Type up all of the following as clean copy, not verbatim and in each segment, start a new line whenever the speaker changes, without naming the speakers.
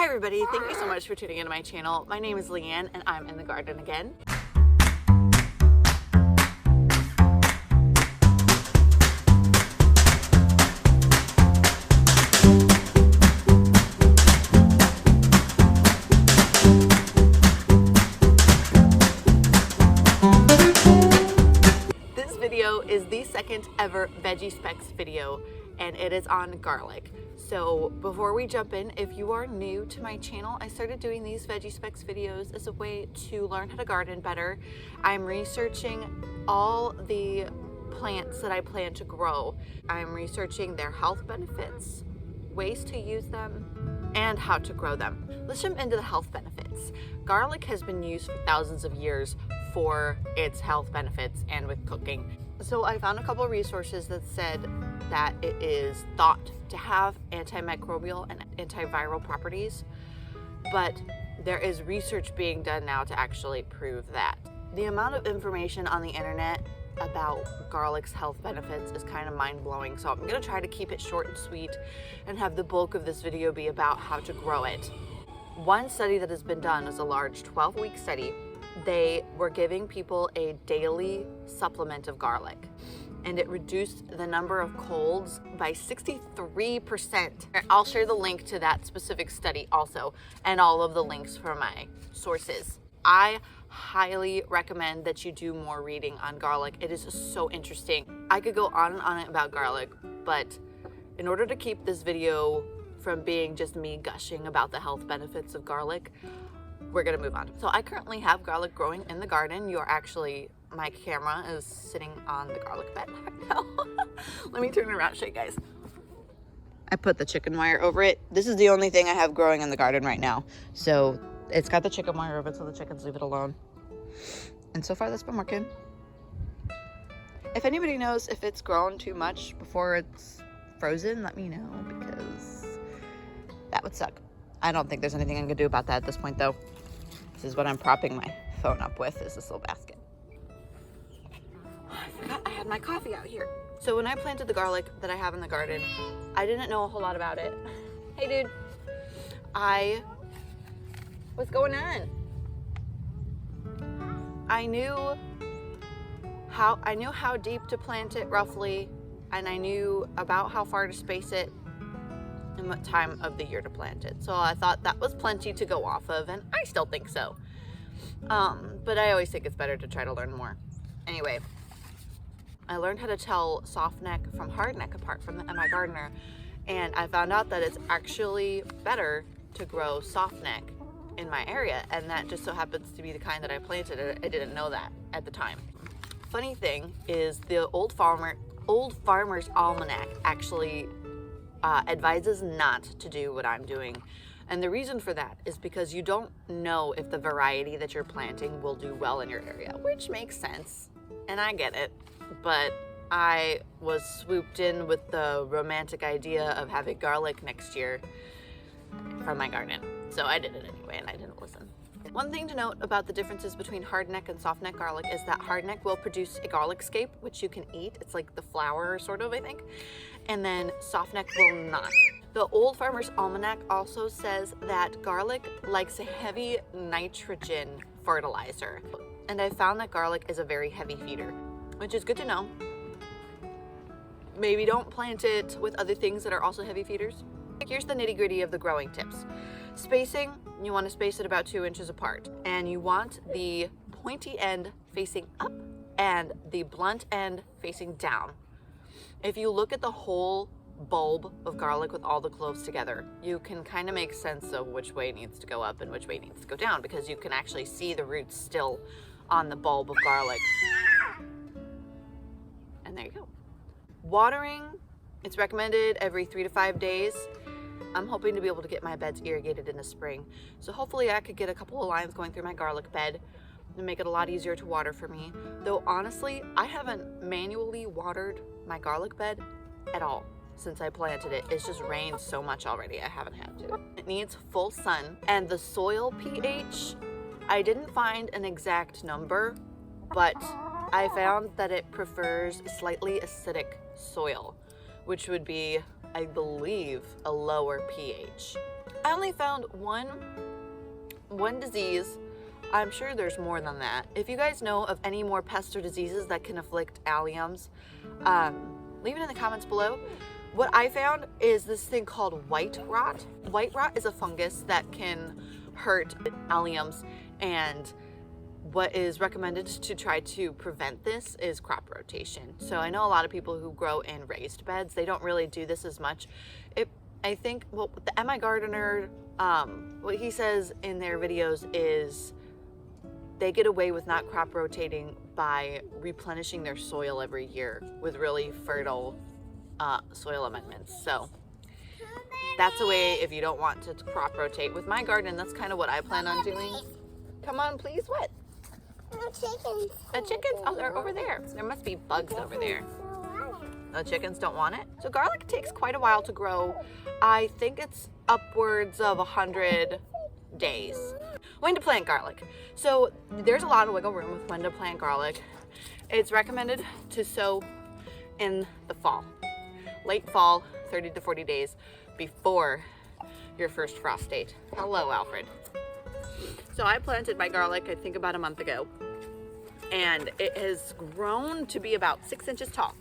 Hi everybody, thank you so much for tuning into my channel. My name is Leanne and I'm in the garden again. This video is the second ever Veggie Specs video and it is on garlic. So before we jump in, if you are new to my channel, I started doing these Veggie Specs videos as a way to learn how to garden better. I'm researching all the plants that I plan to grow. I'm researching their health benefits, ways to use them, and how to grow them. Let's jump into the health benefits. Garlic has been used for thousands of years for its health benefits and with cooking. So I found a couple of resources that said that it is thought to have antimicrobial and antiviral properties, but there is research being done now to actually prove that. The amount of information on the internet about garlic's health benefits is kind of mind-blowing, so I'm going to try to keep it short and sweet and have the bulk of this video be about how to grow it. One study that has been done is a large 12-week study. They were giving people a daily supplement of garlic, and it reduced the number of colds by 63%. I'll share the link to that specific study also, and all of the links for my sources. I highly recommend that you do more reading on garlic. It is so interesting. I could go on and on about garlic, but in order to keep this video from being just me gushing about the health benefits of garlic, we're gonna move on. So I currently have garlic growing in the garden. My camera is sitting on the garlic bed right now. Let me turn it around and show you guys. I put the chicken wire over it. This is the only thing I have growing in the garden right now. So it's got the chicken wire over it so the chickens leave it alone. And so far that's been working. If anybody knows if it's grown too much before it's frozen, let me know, because that would suck. I don't think there's anything I can do about that at this point though. This is what I'm propping my phone up with, is this little basket. I forgot I had my coffee out here. So when I planted the garlic that I have in the garden, I didn't know a whole lot about it. Hey dude. What's going on? I knew how deep to plant it roughly, and I knew about how far to space it and what time of the year to plant it. So I thought that was plenty to go off of, and I still think so. But I always think it's better to try to learn more. Anyway, I learned how to tell softneck from hardneck apart from the MIgardener, and I found out that it's actually better to grow softneck in my area, and that just so happens to be the kind that I planted. I didn't know that at the time. Funny thing is, the Old Farmer's Almanac actually advises not to do what I'm doing. And the reason for that is because you don't know if the variety that you're planting will do well in your area, which makes sense, and I get it. But I was swooped in with the romantic idea of having garlic next year from my garden. So I did it anyway, and I didn't listen. One thing to note about the differences between hardneck and softneck garlic is that hardneck will produce a garlic scape, which you can eat. It's like the flower, sort of, I think. And then softneck will not. The Old Farmer's Almanac also says that garlic likes a heavy nitrogen fertilizer. And I found that garlic is a very heavy feeder, which is good to know. Maybe don't plant it with other things that are also heavy feeders. Here's the nitty-gritty of the growing tips. Spacing, you want to space it about 2 inches apart, and you want the pointy end facing up and the blunt end facing down. If you look at the whole bulb of garlic with all the cloves together, you can kind of make sense of which way it needs to go up and which way it needs to go down, because you can actually see the roots still on the bulb of garlic. And there you go. Watering, it's recommended every 3 to 5 days. I'm hoping to be able to get my beds irrigated in the spring. So hopefully I could get a couple of lines going through my garlic bed and make it a lot easier to water for me. Though honestly, I haven't manually watered my garlic bed at all since I planted it. It's just rained so much already, I haven't had to. It needs full sun, and the soil pH, I didn't find an exact number, but I found that it prefers slightly acidic soil, which would be, I believe, a lower pH. I only found one disease. I'm sure there's more than that. If you guys know of any more pests or diseases that can afflict alliums, leave it in the comments below. What I found is this thing called white rot. White rot is a fungus that can hurt alliums, and what is recommended to try to prevent this is crop rotation. So I know a lot of people who grow in raised beds, they don't really do this as much. I think, well, the MIgardener, what he says in their videos is they get away with not crop rotating by replenishing their soil every year with really fertile soil amendments. So that's a way if you don't want to crop rotate. With my garden, that's kind of what I plan on doing. Come on, please. What?
Chickens.
The chickens? Oh, they're over there. There must be bugs over there. The chickens don't want it. So garlic takes quite a while to grow. I think it's upwards of 100 days. When to plant garlic. So there's a lot of wiggle room with when to plant garlic. It's recommended to sow in the fall. Late fall, 30 to 40 days before your first frost date. Hello, Alfred. So I planted my garlic, I think about a month ago, and it has grown to be about 6 inches tall.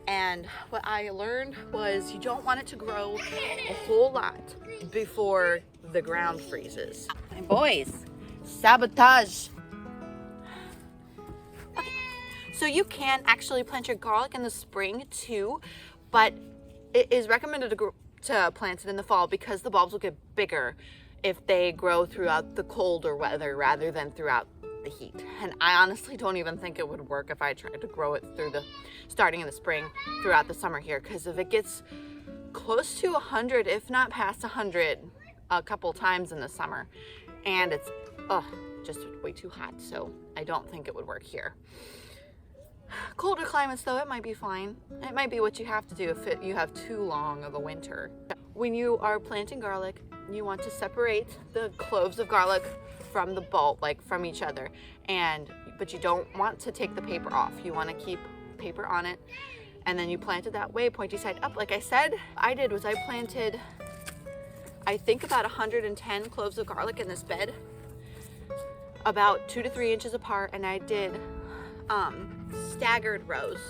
And what I learned was you don't want it to grow a whole lot before the ground freezes. My boys, sabotage. Okay. So you can actually plant your garlic in the spring too, but it is recommended to plant it in the fall because the bulbs will get bigger if they grow throughout the colder weather rather than throughout the heat. And I honestly don't even think it would work if I tried to grow it starting in the spring throughout the summer here, because if it gets close to 100, if not past 100 a couple times in the summer, and it's just way too hot, so I don't think it would work here. Colder climates though, it might be fine. It might be what you have to do if you have too long of a winter. When you are planting garlic, you want to separate the cloves of garlic from the bulb, like from each other, but you don't want to take the paper off. You want to keep paper on it, and then you plant it that way, pointy side up. Like I said, I did was I planted, I think about 110 cloves of garlic in this bed, about 2 to 3 inches apart, and I did staggered rows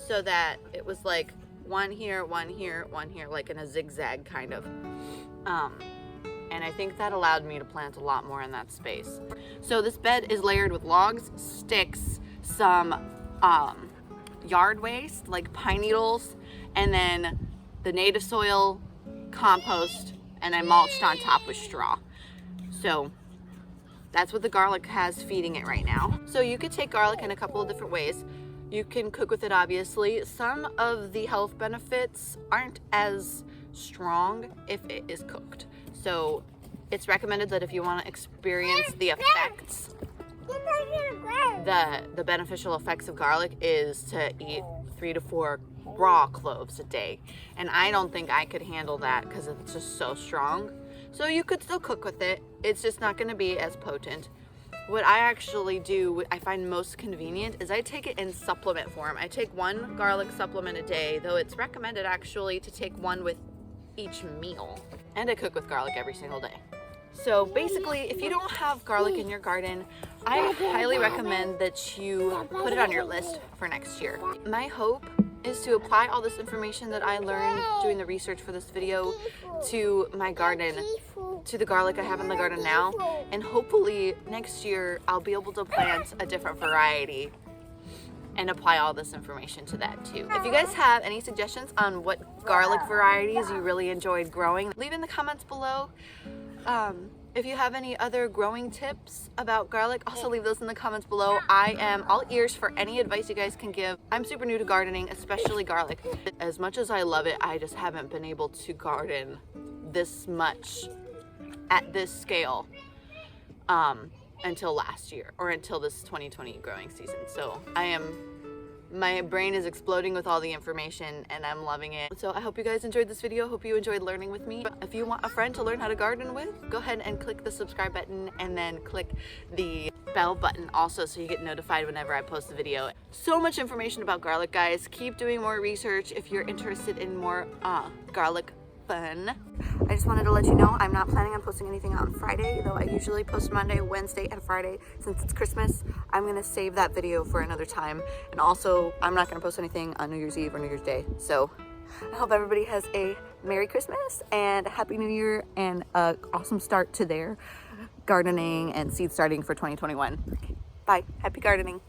so that it was like one here, one here, one here, like in a zigzag kind of. And I think that allowed me to plant a lot more in that space. So this bed is layered with logs, sticks, some yard waste like pine needles, and then the native soil, compost, and I mulched on top with straw. So that's what the garlic has feeding it right now. So you could take garlic in a couple of different ways. You can cook with it, obviously. Some of the health benefits aren't as strong if it is cooked. So it's recommended that if you want to experience the effects, the beneficial effects of garlic is to eat 3 to 4 raw cloves a day. And I don't think I could handle that because it's just so strong. So you could still cook with it. It's just not going to be as potent. What I actually do, what I find most convenient, is I take it in supplement form. I take 1 garlic supplement a day, though it's recommended actually to take 1 with each meal. And I cook with garlic every single day. So basically, if you don't have garlic in your garden, I highly recommend that you put it on your list for next year. My hope is to apply all this information that I learned doing the research for this video to my garden, to the garlic I have in the garden now, and hopefully next year I'll be able to plant a different variety and apply all this information to that too. If you guys have any suggestions on what garlic varieties you really enjoyed growing, leave in the comments below. If you have any other growing tips about garlic, also leave those in the comments below. I am all ears for any advice you guys can give. I'm super new to gardening, especially garlic. As much as I love it, I just haven't been able to garden this much at this scale until last year, or until this 2020 growing season. So my brain is exploding with all the information and I'm loving it. So I hope you guys enjoyed this video. Hope you enjoyed learning with me. If you want a friend to learn how to garden with, go ahead and click the subscribe button and then click the bell button also so you get notified whenever I post a video. So much information about garlic, guys. Keep doing more research if you're interested in more garlic fun. I just wanted to let you know I'm not planning on posting anything on Friday, though I usually post Monday, Wednesday, and Friday. Since it's Christmas, I'm gonna save that video for another time. And also, I'm not gonna post anything on New Year's Eve or New Year's Day. So I hope everybody has a Merry Christmas and a Happy New Year and an awesome start to their gardening and seed starting for 2021. Okay, bye, happy gardening.